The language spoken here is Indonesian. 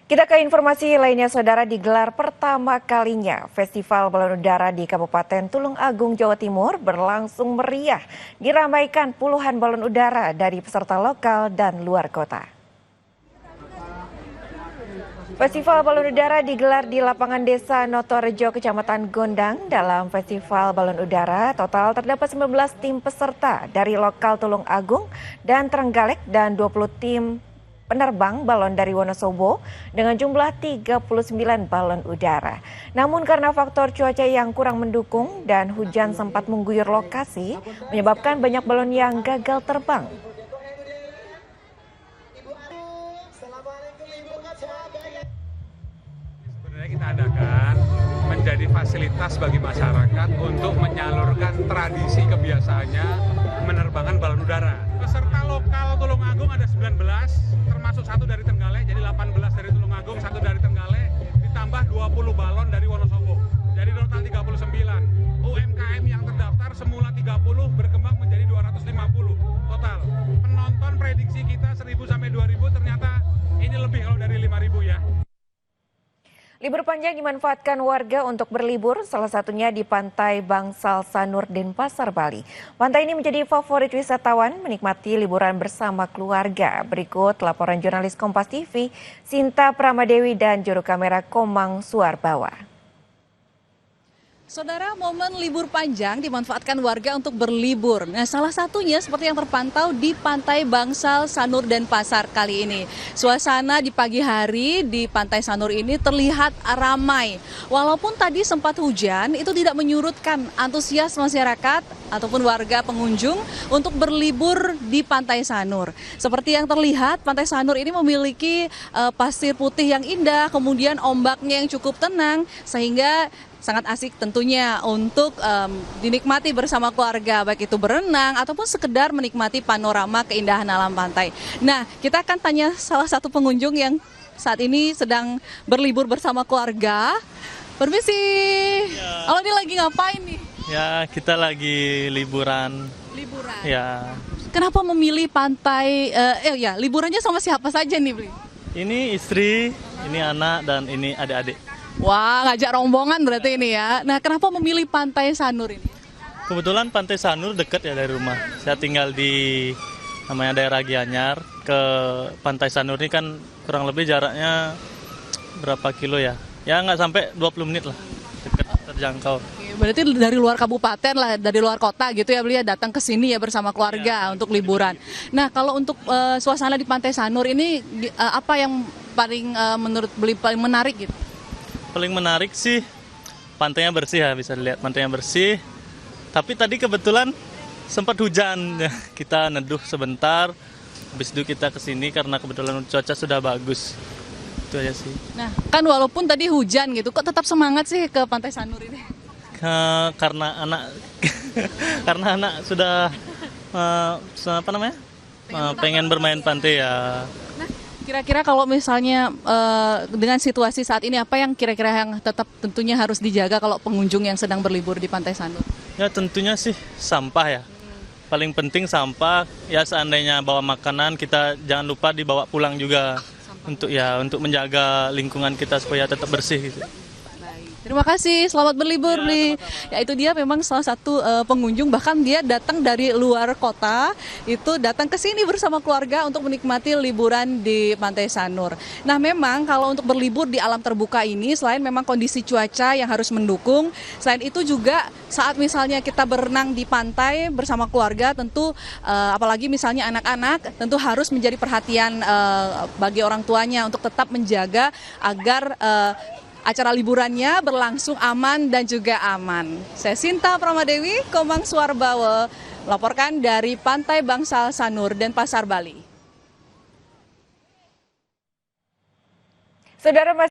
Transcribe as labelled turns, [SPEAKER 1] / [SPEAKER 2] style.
[SPEAKER 1] Kita ke informasi lainnya, saudara. Digelar pertama kalinya Festival Balon Udara di Kabupaten Tulung Agung, Jawa Timur berlangsung meriah. Diramaikan puluhan balon udara dari peserta lokal dan luar kota. Festival Balon Udara digelar di lapangan Desa Notorejo, Kecamatan Gondang. Dalam Festival Balon Udara, total terdapat 19 tim peserta dari lokal Tulung Agung dan Trenggalek dan 20 tim penerbang balon dari Wonosobo dengan jumlah 39 balon udara. Namun karena faktor cuaca yang kurang mendukung dan hujan sempat mengguyur lokasi, menyebabkan banyak balon yang gagal terbang.
[SPEAKER 2] Sebenarnya kita adakan menjadi fasilitas bagi masyarakat untuk menyalurkan tradisi kebiasaannya menerbangkan balon udara. Peserta lokal Tulung Agung ada 19, termasuk satu dari Trenggalek, jadi 18 dari Tulung Agung, satu dari Trenggalek, ditambah 20 balon dari Wonosobo. Jadi total 39. UMKM yang terdaftar semula 30 berkembang menjadi 250 total. Penonton prediksi kita 1.000 sampai 2.000, ternyata ini lebih kalau dari 5.000 ya.
[SPEAKER 1] Libur panjang dimanfaatkan warga untuk berlibur, salah satunya di Pantai Bangsal Sanur, Denpasar, Bali. Pantai ini menjadi favorit wisatawan menikmati liburan bersama keluarga. Berikut laporan jurnalis Kompas TV, Sinta Pramadewi dan juru kamera Komang Suarbawa.
[SPEAKER 3] Saudara, momen libur panjang dimanfaatkan warga untuk berlibur. Nah, salah satunya seperti yang terpantau di Pantai Bangsal Sanur Denpasar kali ini. Suasana di pagi hari di Pantai Sanur ini terlihat ramai. Walaupun tadi sempat hujan, itu tidak menyurutkan antusias masyarakat ataupun warga pengunjung untuk berlibur di Pantai Sanur. Seperti yang terlihat, Pantai Sanur ini memiliki pasir putih yang indah, kemudian ombaknya yang cukup tenang, sehingga sangat asik tentunya untuk dinikmati bersama keluarga, baik itu berenang ataupun sekedar menikmati panorama keindahan alam pantai. Nah, kita akan tanya salah satu pengunjung yang saat ini sedang berlibur bersama keluarga. Permisi, kalau ini lagi ngapain nih?
[SPEAKER 4] Ya, kita lagi liburan.
[SPEAKER 3] Liburan?
[SPEAKER 4] Ya.
[SPEAKER 3] Kenapa memilih pantai, liburannya sama siapa saja nih, Bli?
[SPEAKER 4] Ini istri, ini anak, dan ini adik-adik.
[SPEAKER 3] Wah, ngajak rombongan berarti ini ya. Nah, kenapa memilih Pantai Sanur ini?
[SPEAKER 4] Kebetulan Pantai Sanur dekat ya dari rumah. Saya tinggal di namanya daerah Gianyar. Ke Pantai Sanur ini kan kurang lebih jaraknya berapa kilo ya? Ya nggak sampai 20 menit lah, dekat terjangkau.
[SPEAKER 3] Oke, berarti dari luar kabupaten lah, dari luar kota gitu ya, beliau datang ke sini ya bersama keluarga untuk liburan. Nah, kalau untuk suasana di Pantai Sanur ini apa yang paling menurut beliau paling menarik gitu?
[SPEAKER 4] Paling menarik sih pantainya bersih ya, bisa dilihat pantainya bersih. Tapi tadi kebetulan sempat hujan, kita neduh sebentar. Habis itu kita kesini karena kebetulan cuaca sudah bagus. Itu aja sih.
[SPEAKER 3] Nah, kan walaupun tadi hujan gitu, kok tetap semangat sih ke Pantai Sanur ini?
[SPEAKER 4] Karena anak sudah pengen bermain pantai ya.
[SPEAKER 3] Kira-kira kalau misalnya dengan situasi saat ini, apa yang kira-kira yang tetap tentunya harus dijaga kalau pengunjung yang sedang berlibur di Pantai Sanur?
[SPEAKER 4] Ya tentunya sih sampah ya. Paling penting sampah. Ya seandainya bawa makanan, kita jangan lupa dibawa pulang juga untuk menjaga lingkungan kita supaya tetap bersih gitu.
[SPEAKER 3] Terima kasih, selamat berlibur, Bli. Ya, itu dia memang salah satu pengunjung, bahkan dia datang dari luar kota, itu datang ke sini bersama keluarga untuk menikmati liburan di Pantai Sanur. Nah, memang kalau untuk berlibur di alam terbuka ini, selain memang kondisi cuaca yang harus mendukung, selain itu juga saat misalnya kita berenang di pantai bersama keluarga, tentu apalagi misalnya anak-anak, tentu harus menjadi perhatian bagi orang tuanya untuk tetap menjaga agar acara liburannya berlangsung aman dan juga aman. Saya Sinta Pramadewi, Komang Suarbawa, melaporkan dari Pantai Bangsal Sanur, Denpasar, Bali.
[SPEAKER 1] Saudara